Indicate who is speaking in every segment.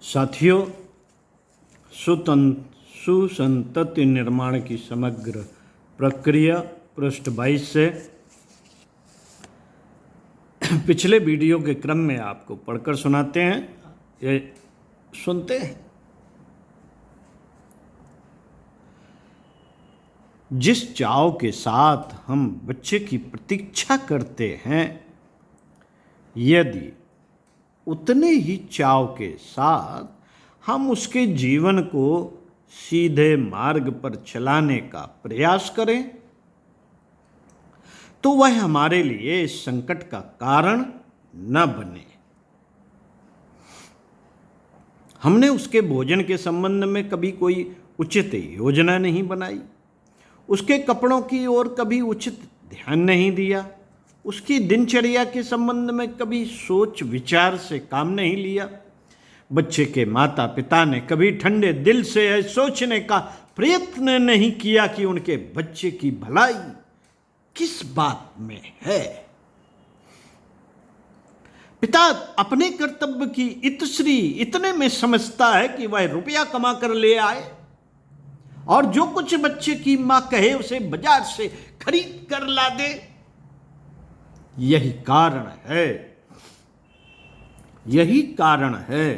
Speaker 1: साथियों, सुसंतति निर्माण की समग्र प्रक्रिया पृष्ठ 22 से पिछले वीडियो के क्रम में आपको पढ़कर सुनाते हैं। ये सुनते हैं। जिस चाव के साथ हम बच्चे की प्रतीक्षा करते हैं, यदि उतने ही चाव के साथ हम उसके जीवन को सीधे मार्ग पर चलाने का प्रयास करें, तो वह हमारे लिए संकट का कारण न बने। हमने उसके भोजन के संबंध में कभी कोई उचित योजना नहीं बनाई, उसके कपड़ों की ओर कभी उचित ध्यान नहीं दिया, उसकी दिनचर्या के संबंध में कभी सोच विचार से काम नहीं लिया। बच्चे के माता पिता ने कभी ठंडे दिल से यह सोचने का प्रयत्न नहीं किया कि उनके बच्चे की भलाई किस बात में है। पिता अपने कर्तव्य की इतश्री इतने में समझता है कि वह रुपया कमा कर ले आए और जो कुछ बच्चे की मां कहे उसे बाजार से खरीद कर ला दे। यही कारण है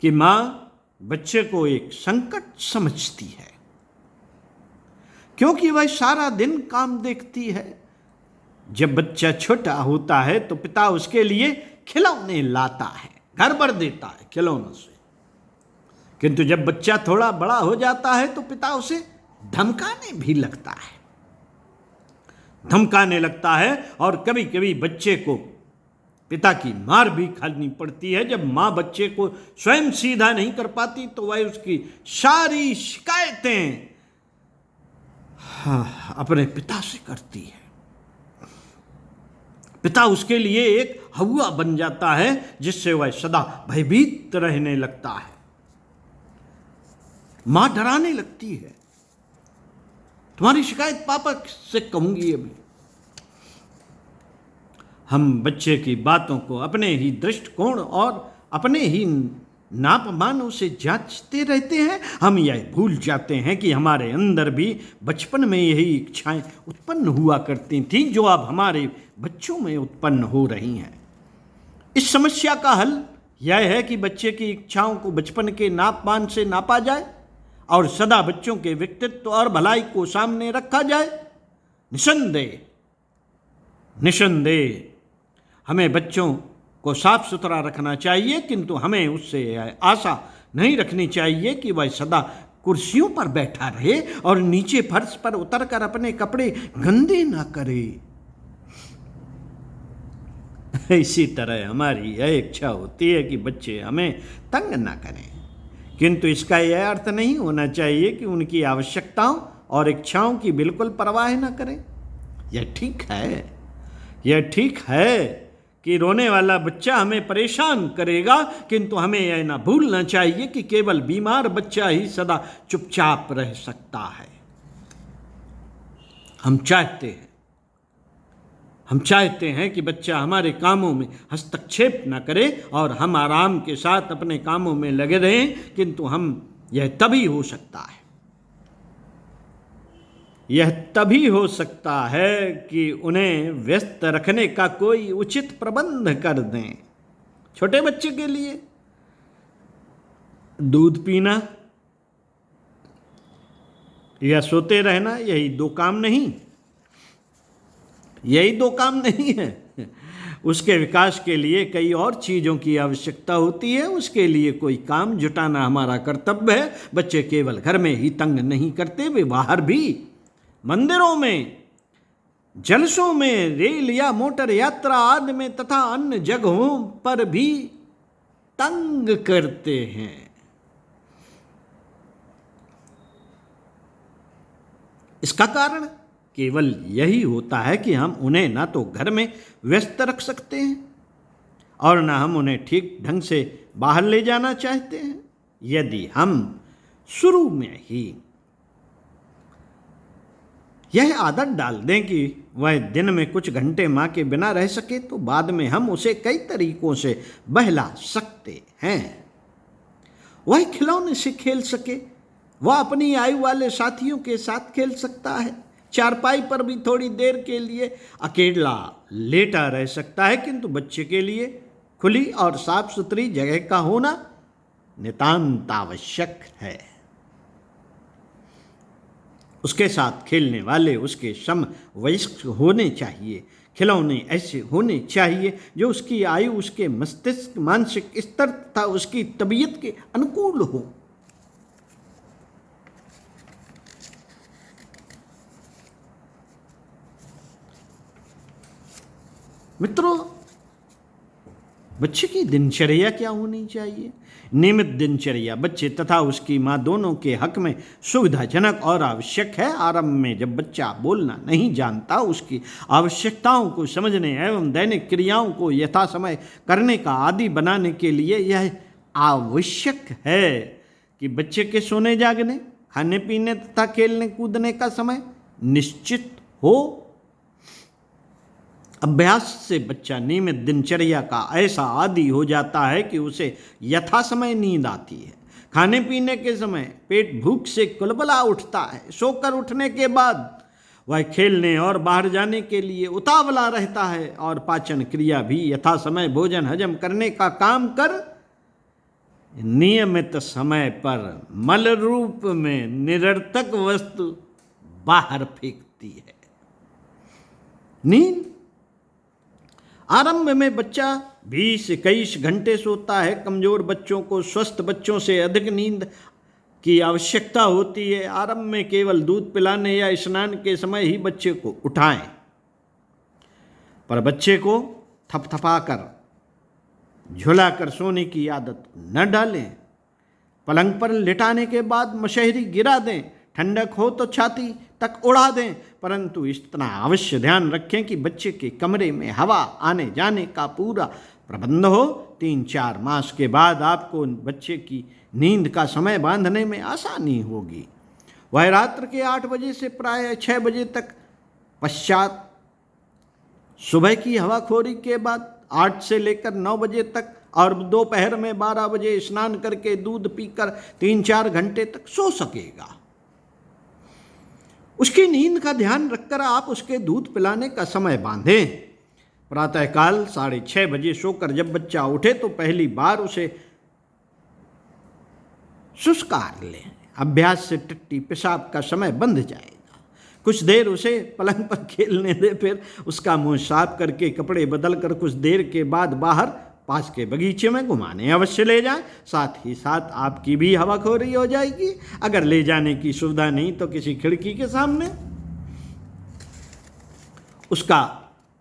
Speaker 1: कि मां बच्चे को एक संकट समझती है, क्योंकि वह सारा दिन काम देखती है। जब बच्चा छोटा होता है तो पिता उसके लिए खिलौने लाता है, घर भर देता है खिलौनों से। किंतु जब बच्चा थोड़ा बड़ा हो जाता है तो पिता उसे धमकाने भी लगता है और कभी कभी बच्चे को पिता की मार भी खानी पड़ती है। जब मां बच्चे को स्वयं सीधा नहीं कर पाती तो वह उसकी सारी शिकायतें अपने पिता से करती है। पिता उसके लिए एक हवा बन जाता है जिससे वह सदा भयभीत रहने लगता है। मां डराने लगती है, तुम्हारी शिकायत पापा से कहूंगी। अभी हम बच्चे की बातों को अपने ही दृष्टिकोण और अपने ही नापमानों से जांचते रहते हैं। हम यह भूल जाते हैं कि हमारे अंदर भी बचपन में यही इच्छाएं उत्पन्न हुआ करती थीं जो अब हमारे बच्चों में उत्पन्न हो रही हैं। इस समस्या का हल यह है कि बच्चे की इच्छाओं को बचपन के नापमान से नापा जाए और सदा बच्चों के व्यक्तित्व और भलाई को सामने रखा जाए। निसंदेह हमें बच्चों को साफ सुथरा रखना चाहिए, किंतु हमें उससे आशा नहीं रखनी चाहिए कि वह सदा कुर्सियों पर बैठा रहे और नीचे फर्श पर उतरकर अपने कपड़े गंदे ना करे। इसी तरह हमारी यह इच्छा होती है कि बच्चे हमें तंग ना करें, किंतु इसका यह अर्थ नहीं होना चाहिए कि उनकी आवश्यकताओं और इच्छाओं की बिल्कुल परवाह न करें। यह ठीक है कि रोने वाला बच्चा हमें परेशान करेगा, किंतु हमें यह ना भूलना चाहिए कि केवल बीमार बच्चा ही सदा चुपचाप रह सकता है। हम चाहते हैं कि बच्चा हमारे कामों में हस्तक्षेप न करे और हम आराम के साथ अपने कामों में लगे रहें, किंतु यह तभी हो सकता है कि उन्हें व्यस्त रखने का कोई उचित प्रबंध कर दें। छोटे बच्चे के लिए दूध पीना या सोते रहना यही दो काम नहीं है। उसके विकास के लिए कई और चीज़ों की आवश्यकता होती है। उसके लिए कोई काम जुटाना हमारा कर्तव्य है। बच्चे केवल घर में ही तंग नहीं करते, वे बाहर भी, मंदिरों में, जलसों में, रेल या मोटर यात्रा आदि में तथा अन्य जगहों पर भी तंग करते हैं। इसका कारण केवल यही होता है कि हम उन्हें ना तो घर में व्यस्त रख सकते हैं और ना हम उन्हें ठीक ढंग से बाहर ले जाना चाहते हैं। यदि हम शुरू में ही यह आदत डाल दें कि वह दिन में कुछ घंटे मां के बिना रह सके, तो बाद में हम उसे कई तरीकों से बहला सकते हैं। वह खिलौने से खेल सके, वह अपनी आयु वाले साथियों के साथ खेल सकता है, चारपाई पर भी थोड़ी देर के लिए अकेला लेटा रह सकता है। किंतु बच्चे के लिए खुली और साफ सुथरी जगह का होना नितांत आवश्यक है। उसके साथ खेलने वाले उसके समवयस्क होने चाहिए। खिलौने ऐसे होने चाहिए जो उसकी आयु, उसके मस्तिष्क, मानसिक स्तर तथा उसकी तबीयत के अनुकूल हो। मित्रों, बच्चे की दिनचर्या क्या होनी चाहिए? नियमित दिनचर्या बच्चे तथा उसकी माँ दोनों के हक में सुविधाजनक और आवश्यक है। आरंभ में जब बच्चा बोलना नहीं जानता, उसकी आवश्यकताओं को समझने एवं दैनिक क्रियाओं को यथासमय करने का आदी बनाने के लिए यह आवश्यक है कि बच्चे के सोने जागने, खाने पीने तथा खेलने कूदने का समय निश्चित हो। अभ्यास से बच्चा नियमित दिनचर्या का ऐसा आदी हो जाता है कि उसे यथासमय नींद आती है। खाने पीने के समय पेट भूख से कुलबला उठता है। सोकर उठने के बाद वह खेलने और बाहर जाने के लिए उतावला रहता है और पाचन क्रिया भी यथासमय भोजन हजम करने का काम कर नियमित समय पर मल रूप में निरर्थक वस्तु बाहर फेंकती है। नींद आरंभ में बच्चा 20-21 घंटे सोता है। कमजोर बच्चों को स्वस्थ बच्चों से अधिक नींद की आवश्यकता होती है। आरंभ में केवल दूध पिलाने या स्नान के समय ही बच्चे को उठाएं, पर बच्चे को थपथपाकर झुलाकर सोने की आदत न डालें। पलंग पर लिटाने के बाद मशहरी गिरा दें, ठंडक हो तो छाती तक उड़ा दें, परंतु इतना अवश्य ध्यान रखें कि बच्चे के कमरे में हवा आने जाने का पूरा प्रबंध हो। 3-4 मास के बाद आपको बच्चे की नींद का समय बांधने में आसानी होगी। वह रात्र के 8 बजे से प्राय 6 बजे तक पश्चात सुबह की हवाखोरी के बाद 8 से लेकर 9 बजे तक और दोपहर में 12 बजे स्नान करके दूध पीकर 3-4 घंटे तक सो सकेगा। उसकी नींद का ध्यान रखकर आप उसके दूध पिलाने का समय बांधें। प्रातःकाल 6:30 बजे सोकर जब बच्चा उठे तो पहली बार उसे सुस्कार लें। अभ्यास से टट्टी पेशाब का समय बंध जाएगा। कुछ देर उसे पलंग पर खेलने दे, फिर उसका मुंह साफ करके कपड़े बदल कर कुछ देर के बाद बाहर पास के बगीचे में घुमाने अवश्य ले जाएं। साथ ही साथ आपकी भी हवाखोरी हो जाएगी। अगर ले जाने की सुविधा नहीं तो किसी खिड़की के सामने उसका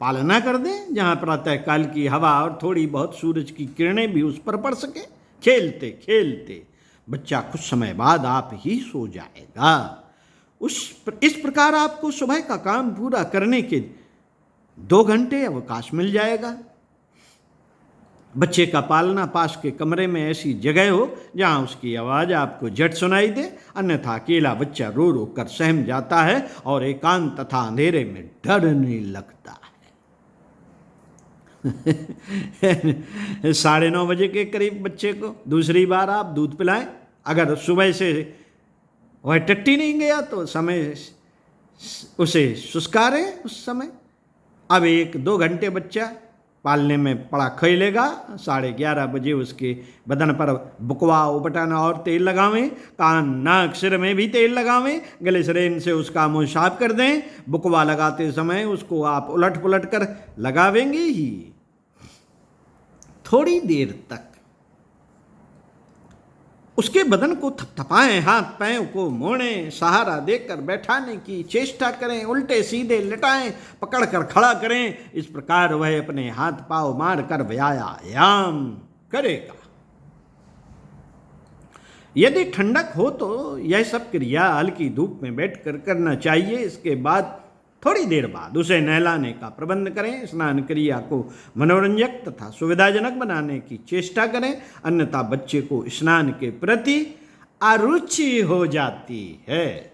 Speaker 1: पालना कर दें, जहां प्रातःकाल की हवा और थोड़ी बहुत सूरज की किरणें भी उस पर पड़ सके। खेलते खेलते बच्चा कुछ समय बाद आप ही सो जाएगा। इस प्रकार आपको सुबह का काम पूरा करने के 2 घंटे अवकाश मिल जाएगा। बच्चे का पालना पास के कमरे में ऐसी जगह हो जहां उसकी आवाज़ आपको झट सुनाई दे, अन्यथा अकेला बच्चा रो रो कर सहम जाता है और एकांत तथा अंधेरे में डरने लगता है। 9:30 बजे के करीब बच्चे को दूसरी बार आप दूध पिलाएं। अगर सुबह से वह टट्टी नहीं गया तो समय उसे सुस्कारें। उस समय अब 1-2 घंटे बच्चा पालने में पड़ा खेलेगा। 11:30 बजे उसके बदन पर बुकवा, उपटन और तेल लगावें। कान, नाक, सिर में भी तेल लगावें। ग्लिसरीन से उसका मुंह साफ कर दें। बुकवा लगाते समय उसको आप उलट पुलट कर लगावेंगे ही। थोड़ी देर तक उसके बदन को थपथपाएं, हाथ पैरों को मोड़ें, सहारा देकर बैठाने की चेष्टा करें, उल्टे सीधे लिटाएं, पकड़कर खड़ा करें। इस प्रकार वह अपने हाथ पांव मार कर व्यायाम करेगा। यदि ठंडक हो तो यह सब क्रिया हल्की धूप में बैठकर करना चाहिए। इसके बाद थोड़ी देर बाद उसे नहलाने का प्रबंध करें। स्नान क्रिया को मनोरंजक तथा सुविधाजनक बनाने की चेष्टा करें, अन्यथा बच्चे को स्नान के प्रति अरुचि हो जाती है।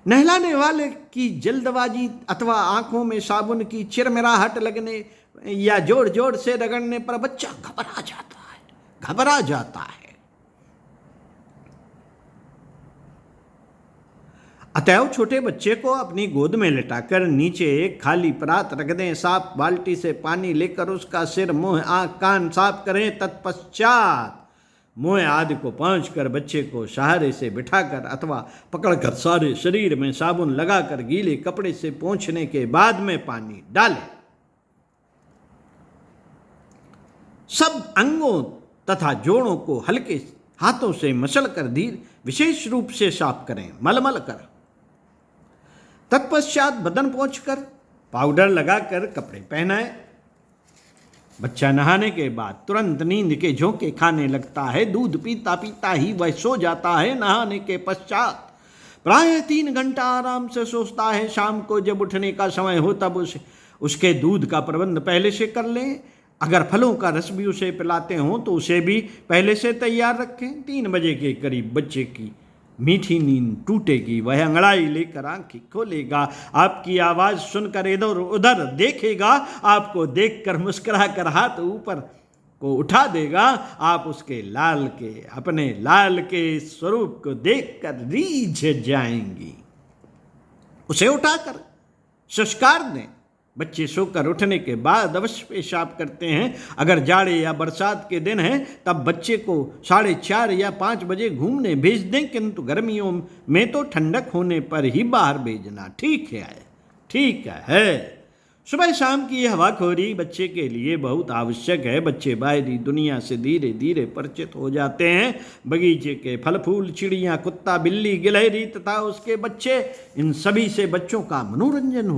Speaker 1: नहलाने वाले की जल्दबाजी अथवा आंखों में साबुन की चिरमिराहट लगने या जोर जोर से रगड़ने पर बच्चा घबरा जाता है। अतएव छोटे बच्चे को अपनी गोद में लिटाकर नीचे एक खाली परात रख दें, साफ बाल्टी से पानी लेकर उसका सिर, मुंह, आंख, कान साफ करें। तत्पश्चात मुंह आदि को पोंछकर बच्चे को सहारे से बिठाकर अथवा पकड़कर सारे शरीर में साबुन लगाकर गीले कपड़े से पोंछने के बाद में पानी डालें। सब अंगों तथा जोड़ों को हल्के हाथों से मसलकर विशेष रूप से साफ करें, मलमल कर। तत्पश्चात बदन पोंछकर पाउडर लगाकर कपड़े पहनाए। बच्चा नहाने के बाद तुरंत नींद के झोंके खाने लगता है। दूध पीता पीता ही वह सो जाता है। नहाने के पश्चात प्रायः 3 घंटा आराम से सोता है। शाम को जब उठने का समय हो तब उसके दूध का प्रबंध पहले से कर लें। अगर फलों का रस भी उसे पिलाते हों तो उसे भी पहले से तैयार रखें। 3 बजे के करीब बच्चे की मीठी नींद टूटेगी। वह अंगड़ाई लेकर आंखें खोलेगा, आपकी आवाज़ सुनकर इधर उधर देखेगा, आपको देखकर मुस्कुराकर हाथ ऊपर को उठा देगा। आप उसके अपने लाल के स्वरूप को देखकर रीझ जाएंगी। उसे उठाकर संस्कार दें। बच्चे सोकर उठने के बाद अवश्य पेशाब करते हैं। अगर जाड़े या बरसात के दिन हैं तब बच्चे को 4:30 या 5 बजे घूमने भेज दें, किंतु गर्मियों में तो ठंडक होने पर ही बाहर भेजना ठीक है। सुबह शाम की हवाखोरी बच्चे के लिए बहुत आवश्यक है। बच्चे बाहरी दुनिया से धीरे धीरे परिचित हो जाते हैं। बगीचे के फल फूल, चिड़ियाँ, कुत्ता, बिल्ली, गिलहरी तथा उसके बच्चे, इन सभी से बच्चों का मनोरंजन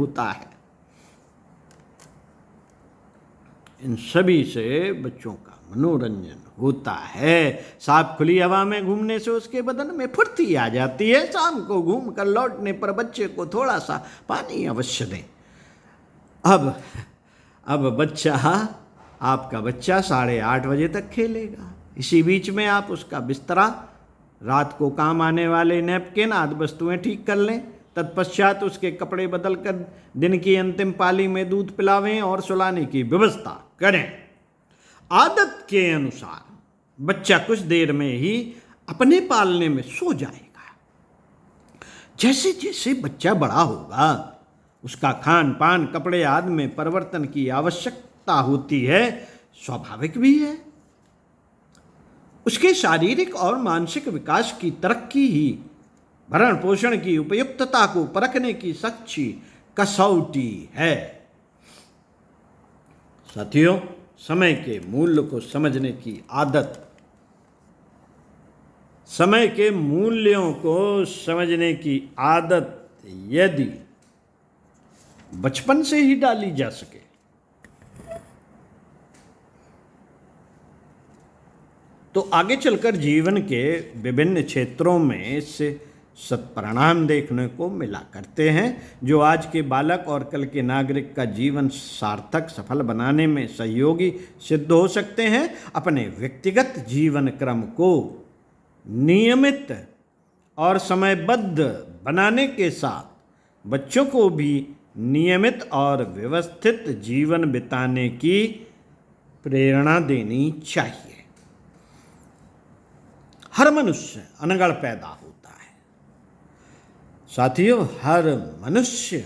Speaker 1: होता है। साफ खुली हवा में घूमने से उसके बदन में फुर्ती आ जाती है। शाम को घूम कर लौटने पर बच्चे को थोड़ा सा पानी अवश्य दें। अब आपका बच्चा 8:30 बजे तक खेलेगा। इसी बीच में आप उसका बिस्तरा, रात को काम आने वाले नैपकिन आदि वस्तुएं ठीक कर लें। तत्पश्चात उसके कपड़े बदलकर दिन की अंतिम पाली में दूध पिलावें और सुलाने की व्यवस्था करें। आदत के अनुसार बच्चा कुछ देर में ही अपने पालने में सो जाएगा। जैसे जैसे बच्चा बड़ा होगा उसका खान पान, कपड़े आदि में परिवर्तन की आवश्यकता होती है। स्वाभाविक भी है। उसके शारीरिक और मानसिक विकास की तरक्की ही भरण पोषण की उपयुक्तता को परखने की सच्ची कसौटी है। साथियों, समय के मूल्य को समझने की आदत, समय के मूल्यों को समझने की आदत यदि बचपन से ही डाली जा सके तो आगे चलकर जीवन के विभिन्न क्षेत्रों में इससे सत्परिणाम देखने को मिला करते हैं, जो आज के बालक और कल के नागरिक का जीवन सार्थक सफल बनाने में सहयोगी सिद्ध हो सकते हैं। अपने व्यक्तिगत जीवन क्रम को नियमित और समयबद्ध बनाने के साथ बच्चों को भी नियमित और व्यवस्थित जीवन बिताने की प्रेरणा देनी चाहिए। हर मनुष्य अनगढ़ पैदा होता है। साथियों, हर मनुष्य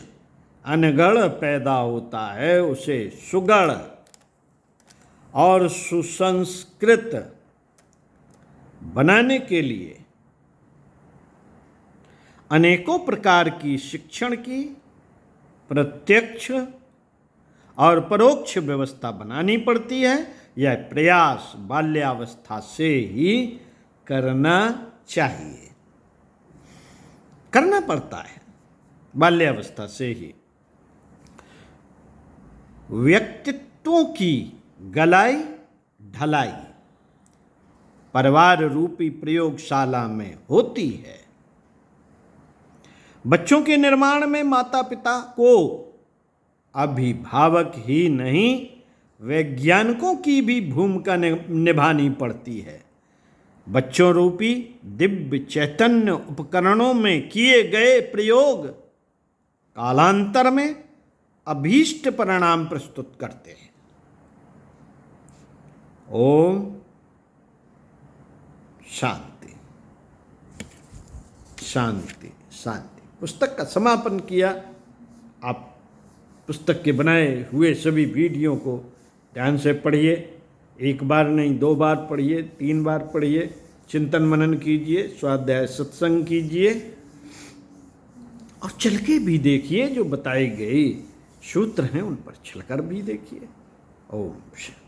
Speaker 1: अनगढ़ पैदा होता है। उसे सुगढ़ और सुसंस्कृत बनाने के लिए अनेकों प्रकार की शिक्षण की प्रत्यक्ष और परोक्ष व्यवस्था बनानी पड़ती है। यह प्रयास बाल्यावस्था से ही करना चाहिए, करना पड़ता है। बाल्यावस्था से ही व्यक्तित्वों की गलाई ढलाई परिवार रूपी प्रयोगशाला में होती है। बच्चों के निर्माण में माता पिता को अभिभावक ही नहीं, वैज्ञानिकों की भी भूमिका निभानी पड़ती है। बच्चों रूपी दिव्य चैतन्य उपकरणों में किए गए प्रयोग कालांतर में अभीष्ट परिणाम प्रस्तुत करते हैं। ओम शांति शांति शांति। पुस्तक का समापन किया। आप पुस्तक के बनाए हुए सभी वीडियो को ध्यान से पढ़िए, एक बार नहीं 2 बार पढ़िए, 3 बार पढ़िए, चिंतन मनन कीजिए, स्वाध्याय सत्संग कीजिए और चल के भी देखिए, जो बताए गए सूत्र हैं उन पर चलकर भी देखिए। ओम शांति।